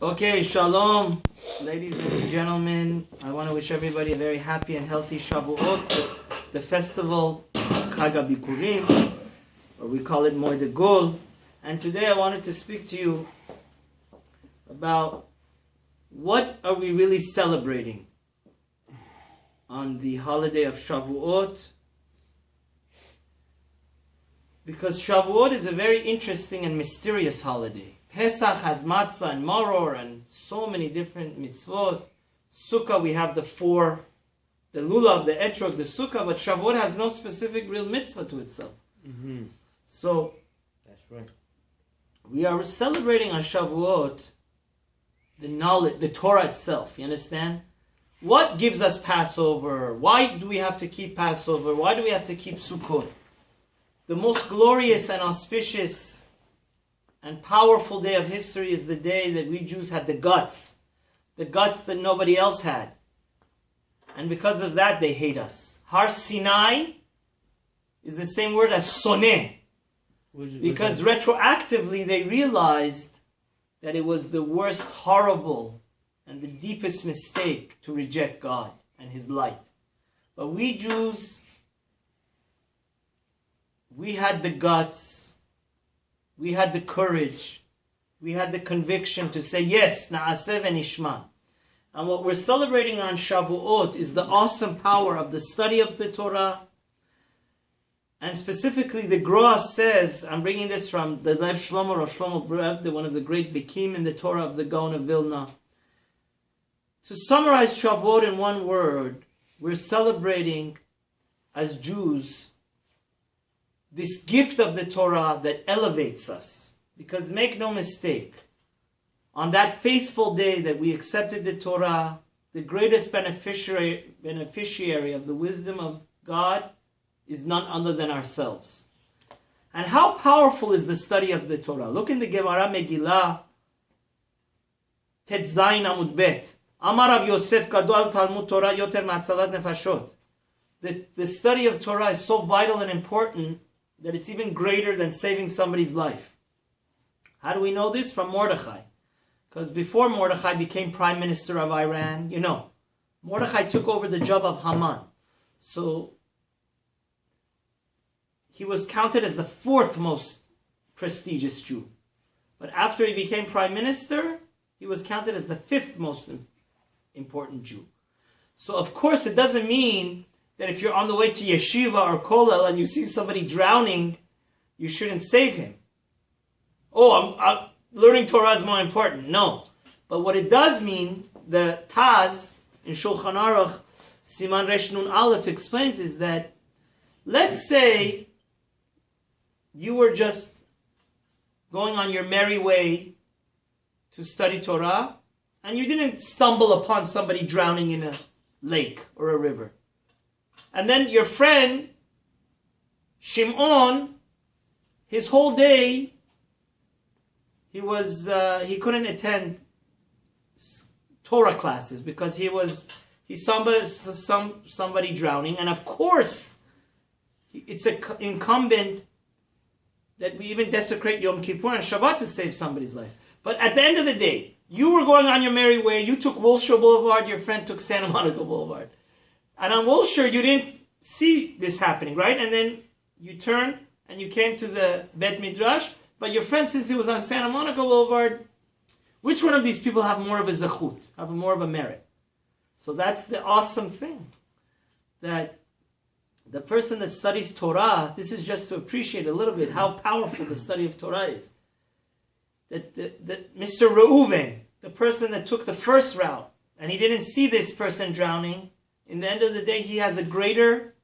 Okay, shalom, ladies and gentlemen. I want to wish everybody a very happy and healthy Shavuot, the festival Chag HaBikurim, or we call it Moed Gol. And today I wanted to speak to you about what are we really celebrating on the holiday of Shavuot. Because Shavuot is a very interesting and mysterious holiday. Pesach has matzah and maror and so many different mitzvot. Sukkah, we have the lulav, the etrog, the sukkah, but Shavuot has no specific real mitzvah to itself. Mm-hmm. So, that's right. We are celebrating on Shavuot the knowledge, the Torah itself. You understand? What gives us Passover? Why do we have to keep Passover? Why do we have to keep Sukkot? The most glorious and auspicious and powerful day of history is the day that we Jews had the guts that nobody else had. And because of that, they hate us. Har Sinai is the same word as soneh. Because retroactively they realized that it was the worst, horrible, and the deepest mistake to reject God and His light. But we Jews, we had the guts, we had the courage, we had the conviction to say, yes, na'aseh v'nishma. And what we're celebrating on Shavuot is the awesome power of the study of the Torah. And specifically, the Groa says, I'm bringing this from the Lev Shlomo, Rav Shlomo Brev, one of the great Bikim in the Torah of the Gaon of Vilna. To summarize Shavuot in one word, we're celebrating as Jews this gift of the Torah that elevates us. Because make no mistake, on that faithful day that we accepted the Torah, the greatest beneficiary of the wisdom of God is none other than ourselves. And how powerful is the study of the Torah? Look in the Gemara Megillah, Tet Zayin Amud Bet. Amar Rav Yosef Gadol Talmud Torah Yoter Ma'atzalat Nefashot. The study of Torah is so vital and important that it's even greater than saving somebody's life. How do we know this? From Mordechai. Because before Mordechai became prime minister of Iran, Mordechai took over the job of Haman. So he was counted as the fourth most prestigious Jew. But after he became prime minister, he was counted as the fifth most important Jew. So of course it doesn't mean that if you're on the way to yeshiva or kollel and you see somebody drowning, you shouldn't save him. Oh, learning Torah is more important. No. But what it does mean, the Taz in Shulchan Aruch, Siman Resh Nun Aleph explains, is that, let's say you were just going on your merry way to study Torah, and you didn't stumble upon somebody drowning in a lake or a river. And then your friend, Shimon, his whole day, he couldn't attend Torah classes because he saw somebody drowning. And of course, it's incumbent that we even desecrate Yom Kippur and Shabbat to save somebody's life. But at the end of the day, you were going on your merry way, you took Wilshire Boulevard, your friend took Santa Monica Boulevard. And on Wilshire, you didn't see this happening, right? And then you turned and you came to the Bet Midrash, but your friend, since he was on Santa Monica Boulevard, which one of these people have more of a zechut, have more of a merit? So that's the awesome thing, that the person that studies Torah, this is just to appreciate a little bit how powerful the study of Torah is. That Mr. Reuven, the person that took the first route, and he didn't see this person drowning, in the end of the day, he has a greater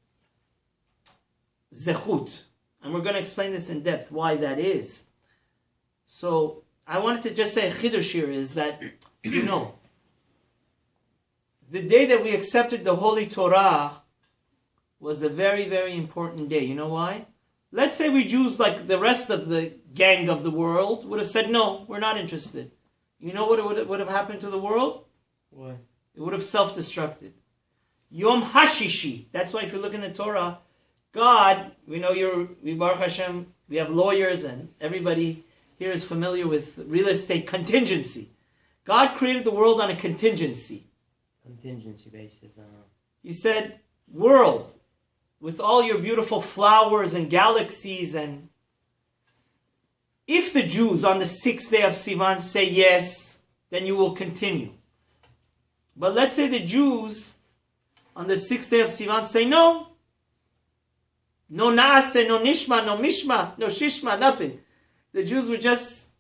zechut. And we're going to explain this in depth, why that is. So, I wanted to just say a chidush here is that, the day that we accepted the Holy Torah was a very, very important day. You know why? Let's say we Jews, like the rest of the gang of the world, would have said, no, we're not interested. You know what would have happened to the world? What? It would have self-destructed. Yom Hashishi. That's why if you look in the Torah, God, we know we Baruch Hashem, we have lawyers and everybody here is familiar with real estate contingency. God created the world on a contingency. Contingency basis. He said, world, with all your beautiful flowers and galaxies, and if the Jews on the 6th day of Sivan say yes, then you will continue. But let's say the Jews on the 6th day of Sivan say no. No naase, no nishma, no mishma, no shishma, nothing. The Jews would just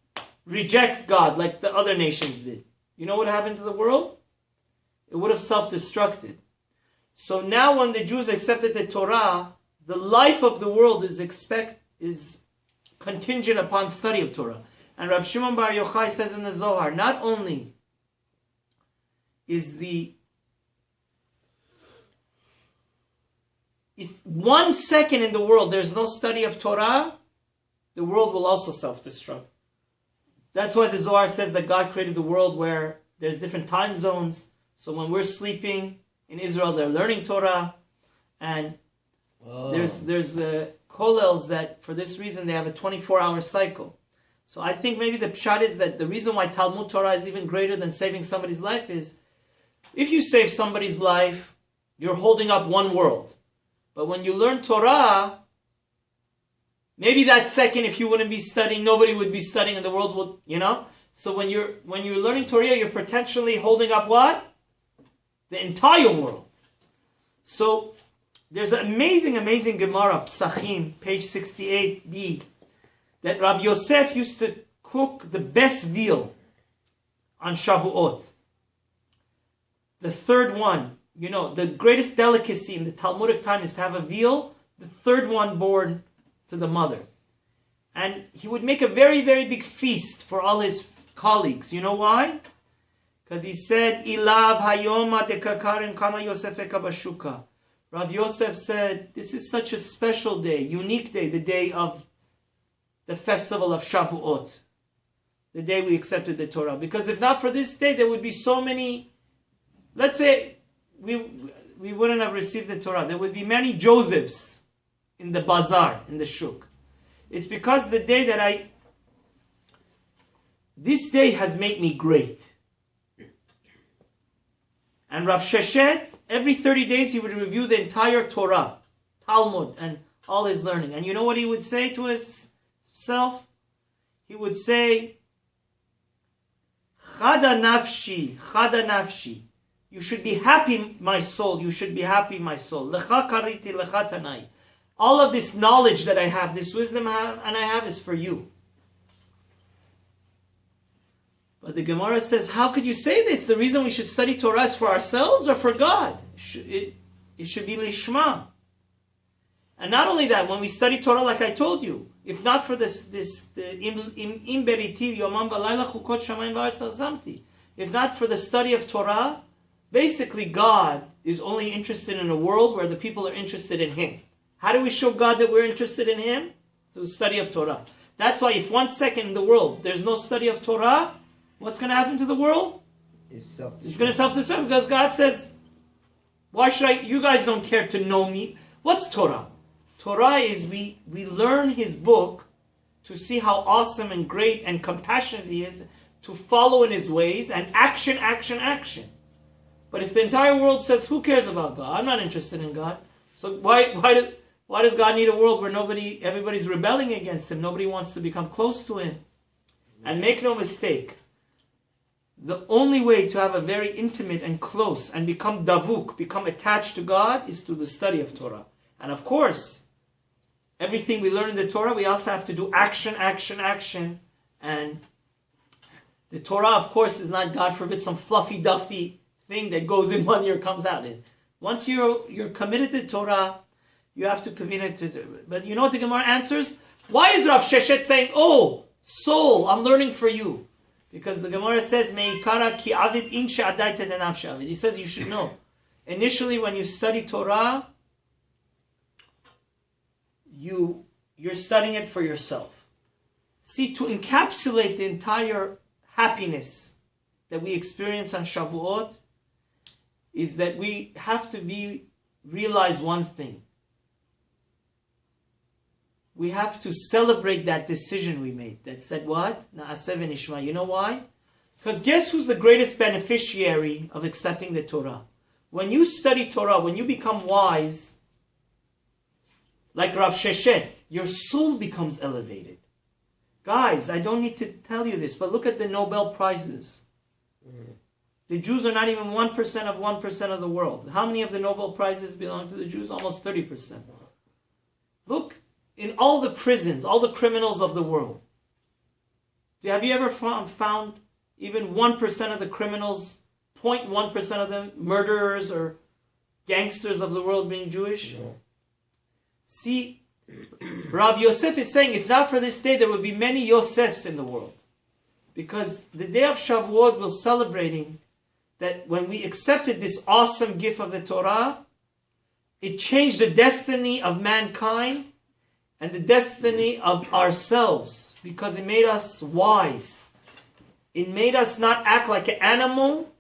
reject God like the other nations did. You know what happened to the world? It would have self-destructed. So now when the Jews accepted the Torah, the life of the world is contingent upon study of Torah. And Rab Shimon Bar Yochai says in the Zohar, not only is if 1 second in the world there's no study of Torah, the world will also self-destruct. That's why the Zohar says that God created the world where there's different time zones. So when we're sleeping in Israel, they're learning Torah. And there's kollels that for this reason they have a 24-hour cycle. So I think maybe the pshat is that the reason why Talmud Torah is even greater than saving somebody's life is if you save somebody's life, you're holding up one world. But when you learn Torah, maybe that second, if you wouldn't be studying, nobody would be studying, and the world would, you know. So when you're learning Torah, you're potentially holding up what? The entire world. So there's an amazing Gemara, Psachim, page 68b, that Rabbi Yosef used to cook the best veal on Shavuot. The third one. You know, the greatest delicacy in the Talmudic time is to have a veal, the third one born to the mother. And he would make a very, very big feast for all his colleagues. You know why? Because he said, Ilav hayoma dekakarim kama Yosef ekabashuka. Rav Yosef said, this is such a special day, unique day, the day of the festival of Shavuot. The day we accepted the Torah. Because if not for this day, there would be so many, let's say, we wouldn't have received the Torah. There would be many Josephs in the bazaar, in the shuk. It's because the day that this day has made me great. And Rav Sheshet, every 30 days he would review the entire Torah, Talmud, and all his learning. And you know what he would say to himself? He would say, Chada nafshi, Chada nafshi. You should be happy, my soul. You should be happy, my soul. Lecha kariti, lecha tanai. All of this knowledge that I have, this wisdom I have is for you. But the Gemara says, how could you say this? The reason we should study Torah is for ourselves or for God? It should be lishma. And not only that, when we study Torah, like I told you, if not for if not for the study of Torah, basically God is only interested in a world where the people are interested in Him. How do we show God that we're interested in Him? Through the study of Torah. That's why if 1 second in the world there's no study of Torah, what's going to happen to the world? It's going to self-destruct, because God says, why should you guys don't care to know me. What's Torah? Torah is we learn His book to see how awesome and great and compassionate He is, to follow in His ways, and action, action, action. But if the entire world says, who cares about God? I'm not interested in God. So why does God need a world where everybody's rebelling against Him? Nobody wants to become close to Him. And make no mistake, the only way to have a very intimate and close and become davuk, become attached to God, is through the study of Torah. And of course, everything we learn in the Torah, we also have to do action, action, action. And the Torah, of course, is not, God forbid, some fluffy-duffy thing that goes in 1 year, comes out. Once you're committed to Torah, you have to commit to it. But you know what the Gemara answers? Why is Rav Sheshet saying, oh, soul, I'm learning for you? Because the Gemara says, Meikara ki avid in she'adayte denafshe avid. He says you should know. Initially, when you study Torah, you're studying it for yourself. See, to encapsulate the entire happiness that we experience on Shavuot is that we have to realize one thing. We have to celebrate that decision we made that said what? Na'aseh v'nishma. You know why? Because guess who's the greatest beneficiary of accepting the Torah? When you study Torah, when you become wise, like Rav Sheshet, your soul becomes elevated. Guys, I don't need to tell you this, but look at the Nobel Prizes. The Jews are not even 1% of 1% of the world. How many of the Nobel Prizes belong to the Jews? Almost 30%. Look, in all the prisons, all the criminals of the world, have you ever found even 1% of the criminals, 0.1% of them, murderers or gangsters of the world being Jewish? No. See, Rav Yosef is saying, if not for this day, there would be many Yosefs in the world. Because the day of Shavuot, we're celebrating that when we accepted this awesome gift of the Torah, it changed the destiny of mankind and the destiny of ourselves, because it made us wise. It made us not act like an animal,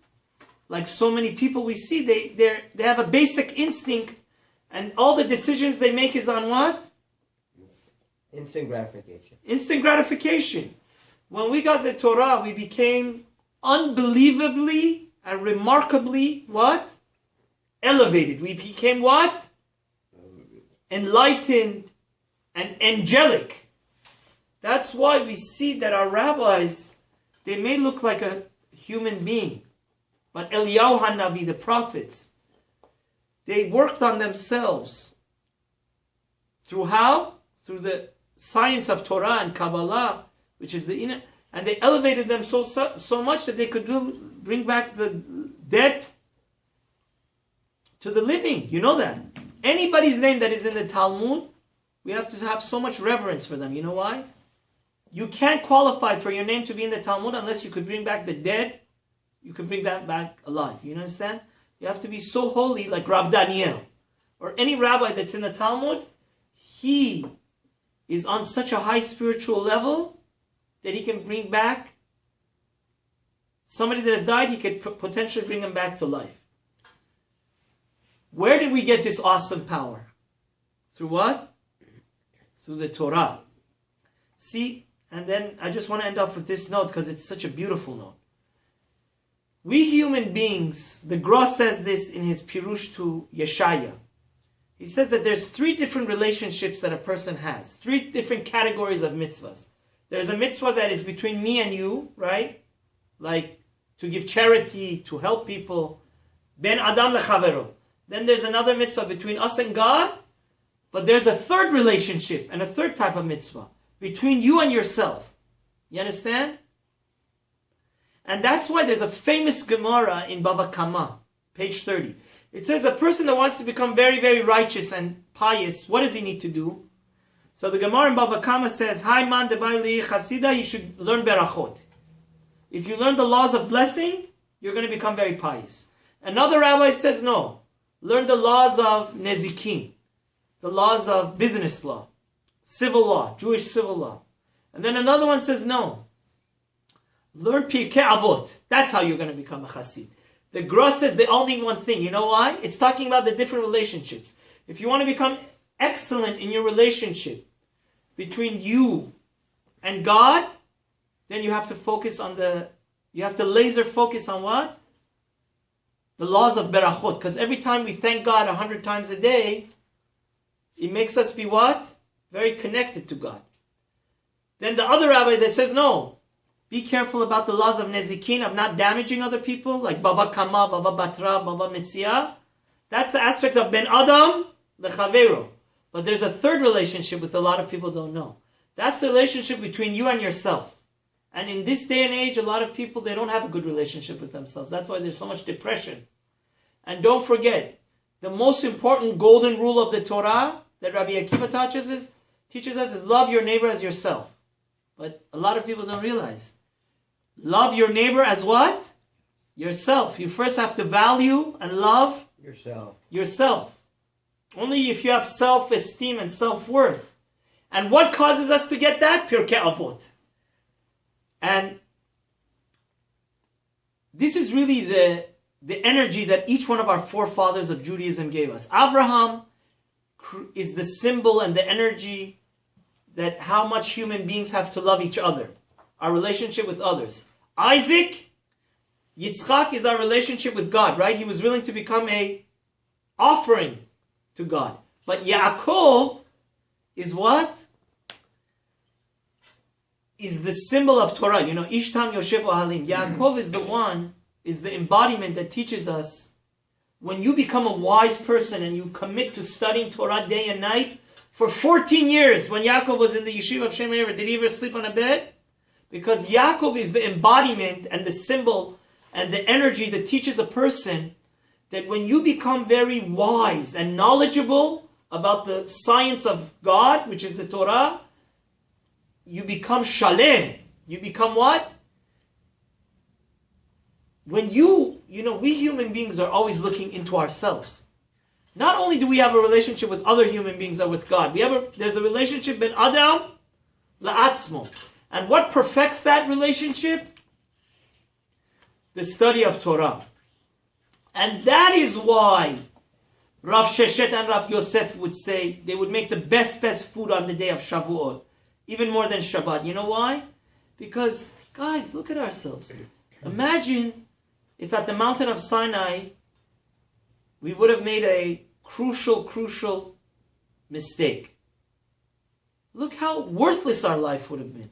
like so many people we see. They have a basic instinct, and all the decisions they make is on what? Instant gratification. Instant gratification. When we got the Torah, we became unbelievably and remarkably what? Elevated. We became what? Enlightened and angelic. That's why we see that our rabbis, they may look like a human being, but Eliyahu HaNavi, the prophets, they worked on themselves. Through how? Through the science of Torah and Kabbalah, which is the inner, and they elevated them so much that they could bring back the dead to the living. You know that. Anybody's name that is in the Talmud, we have to have so much reverence for them. You know why? You can't qualify for your name to be in the Talmud unless you could bring back the dead. You can bring that back alive. You understand? You have to be so holy, like Rav Daniel or any rabbi that's in the Talmud. He is on such a high spiritual level that he can bring back somebody that has died. He could potentially bring him back to life. Where did we get this awesome power? Through what? Through the Torah. See, and then I just want to end off with this note because it's such a beautiful note. We human beings, the Gross says this in his Pirush to Yeshaya. He says that there's 3 different relationships that a person has. 3 different categories of mitzvahs. There's a mitzvah that is between me and you, right? Like to give charity, to help people. Ben Adam lechavero. Then there's another mitzvah between us and God. But there's a third relationship and a third type of mitzvah between you and yourself. You understand? And that's why there's a famous Gemara in Bava Kama, page 30. It says a person that wants to become very, very righteous and pious, what does he need to do? So the Gemara in Bava Kama says, Hai man debai li chasida, you should learn berachot. If you learn the laws of blessing, you're going to become very pious. Another rabbi says, no, learn the laws of nezikin, the laws of business law, civil law, Jewish civil law. And then another one says, no, learn Pirkei Avot. That's how you're going to become a chassid. The Gross says they all mean one thing. You know why? It's talking about the different relationships. If you want to become excellent in your relationship between you and God, then you have to focus on you have to laser focus on what? The laws of berachot. Because every time we thank God 100 times a day, it makes us be what? Very connected to God. Then the other rabbi that says, no, be careful about the laws of nezikin, of not damaging other people, like Bava Kama, Bava Batra, Bava Metzia. That's the aspect of Ben Adam lechavero. But there's a third relationship which a lot of people don't know. That's the relationship between you and yourself. And in this day and age, a lot of people, they don't have a good relationship with themselves. That's why there's so much depression. And don't forget, the most important golden rule of the Torah that Rabbi Akiva teaches us is love your neighbor as yourself. But a lot of people don't realize. Love your neighbor as what? Yourself. You first have to value and love yourself. Only if you have self-esteem and self-worth. And what causes us to get that? Pirkei Avot. And this is really the energy that each one of our forefathers of Judaism gave us. Abraham is the symbol and the energy that how much human beings have to love each other. Our relationship with others. Isaac Yitzchak is our relationship with God, right? He was willing to become a offering to God. But Yaakov is what? Is the symbol of Torah. You know, Ishtam Yoshev Ohalim. Yaakov is the one, is the embodiment that teaches us when you become a wise person and you commit to studying Torah day and night for 14 years. When Yaakov was in the yeshiva of Shem Ever, did he ever sleep on a bed? Because Yaakov is the embodiment and the symbol and the energy that teaches a person that when you become very wise and knowledgeable about the science of God, which is the Torah, you become shalem. You become what? When we human beings are always looking into ourselves. Not only do we have a relationship with other human beings or with God, there's a relationship ben Adam la'atzmo. And what perfects that relationship? The study of Torah. And that is why Rav Sheshet and Rav Yosef would say they would make the best food on the day of Shavuot. Even more than Shabbat. You know why? Because, guys, look at ourselves. Imagine if at the mountain of Sinai we would have made a crucial mistake. Look how worthless our life would have been.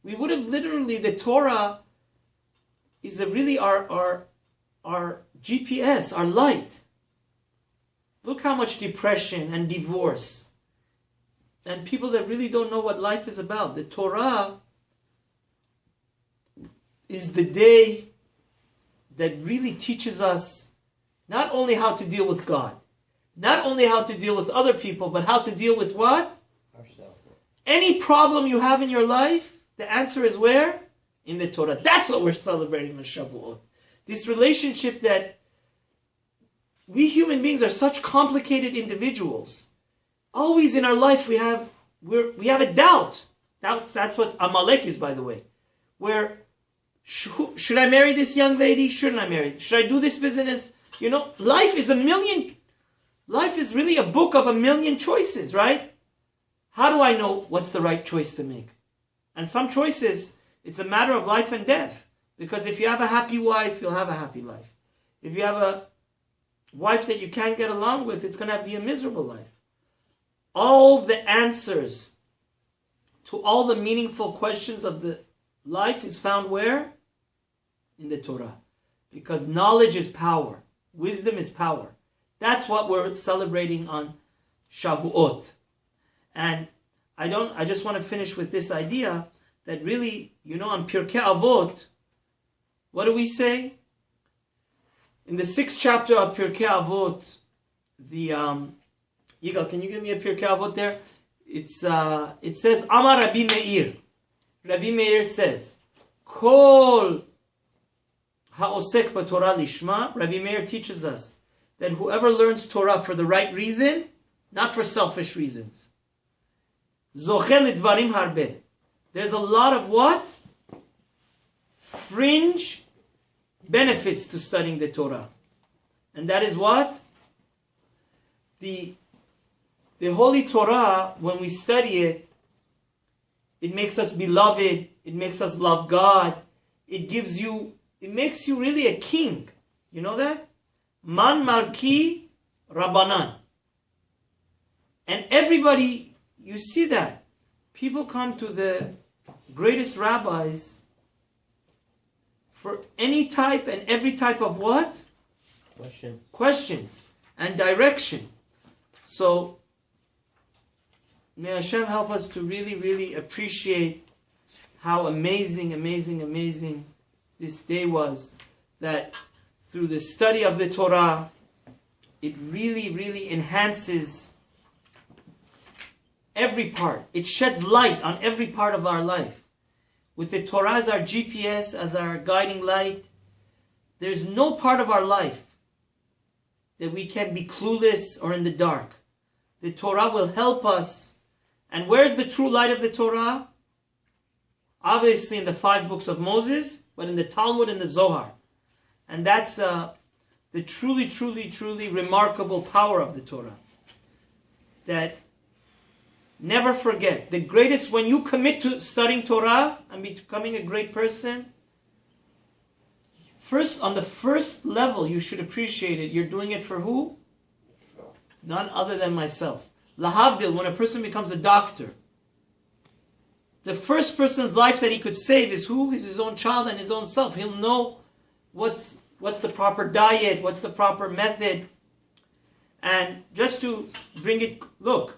We would have literally, the Torah is really our GPS, our light. Look how much depression and divorce and people that really don't know what life is about. The Torah is the day that really teaches us not only how to deal with God, not only how to deal with other people, but how to deal with what? Ourselves. Any problem you have in your life, the answer is where? In the Torah. That's what we're celebrating on Shavuot. This relationship that we human beings are such complicated individuals. Always in our life we have a doubt. That's what Amalek is, by the way. Where should I marry this young lady? Shouldn't I marry? Should I do this business? You know, life is really a book of a million choices, right? How do I know what's the right choice to make? And some choices, it's a matter of life and death. Because if you have a happy wife, you'll have a happy life. If you have a wife that you can't get along with, it's going to be a miserable life. All the answers to all the meaningful questions of the life is found where? In the Torah. Because knowledge is power. Wisdom is power. That's what we're celebrating on Shavuot. And I just want to finish with this idea that really, on Pirkei Avot, what do we say? In the 6th chapter of Pirkei Avot, Yigal, can you give me a Pirkei Avot there? It says, Amar Rabbi Meir. Rabbi Meir says, Kol ha'osek b'Torah lishma. Rabbi Meir teaches us that whoever learns Torah for the right reason, not for selfish reasons, zochel lidvarim harbe. There's a lot of what? Fringe benefits to studying the Torah. And that is what? The Holy Torah, when we study it, it makes us beloved, it makes us love God, it makes you really a king. You know that? Man Malki Rabbanan. And everybody, you see that. People come to the greatest rabbis for any type and every type of what? Questions and direction. So, may Hashem help us to really, really appreciate how amazing this day was. That through the study of the Torah, it really, really enhances every part. It sheds light on every part of our life. With the Torah as our GPS, as our guiding light, there's no part of our life that we can be clueless or in the dark. The Torah will help us. And where's the true light of the Torah? Obviously in the 5 books of Moses, but in the Talmud and the Zohar. And that's the truly remarkable power of the Torah. That never forget, the greatest, when you commit to studying Torah and becoming a great person, First, on the first level, you should appreciate it. You're doing it for who? None other than myself. Lahavdil, when a person becomes a doctor, the first person's life that he could save is who? Is his own child and his own self. He'll know what's the proper diet, what's the proper method. And just to bring it, look,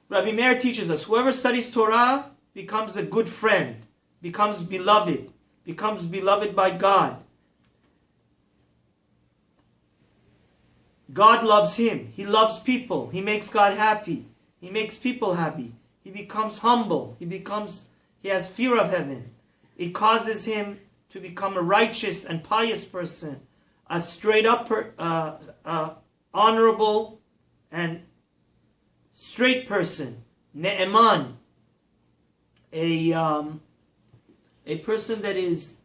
Rabbi Meir teaches us, whoever studies Torah becomes a good friend, becomes beloved by God. God loves him. He loves people. He makes God happy. He makes people happy. He becomes humble. He has fear of heaven. It causes him to become a righteous and pious person, a straight up, honorable and straight person, ne'eman, a person that is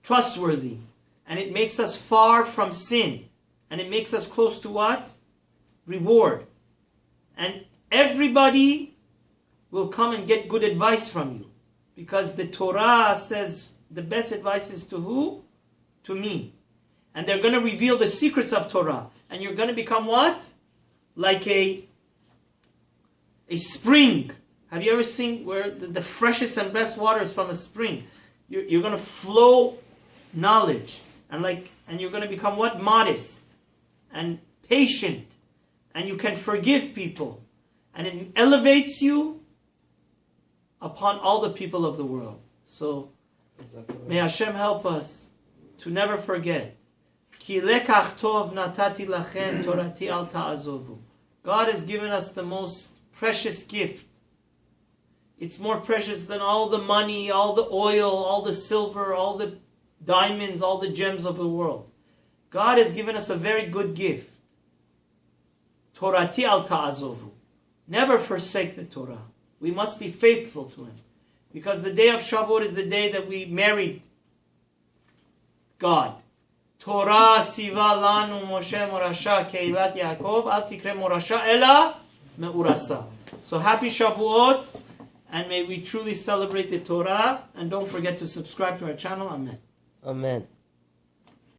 trustworthy, and it makes us far from sin, and it makes us close to what? Reward. And everybody will come and get good advice from you, because the Torah says the best advice is to who? To me. And they're going to reveal the secrets of Torah, and you're going to become what? Like a spring. Have you ever seen where the freshest and best water is from a spring? You're going to flow knowledge, and you're going to become what? Modest and patient, and you can forgive people, and it elevates you upon all the people of the world. So may Hashem help us to never forget. Ki lekach tov natati lachem torati al ta'azovu. God has given us the most precious gift. It's more precious than all the money, all the oil, all the silver, all the diamonds, all the gems of the world. God has given us a very good gift. Torati al ta'azovu. Never forsake the Torah. We must be faithful to Him. Because the day of Shavuot is the day that we married God. Torah siva lanu Moshe morasha keilat Yaakov al tikre morasha ela me'urasa. So happy Shavuot, and may we truly celebrate the Torah, and don't forget to subscribe to our channel. Amen. Amen.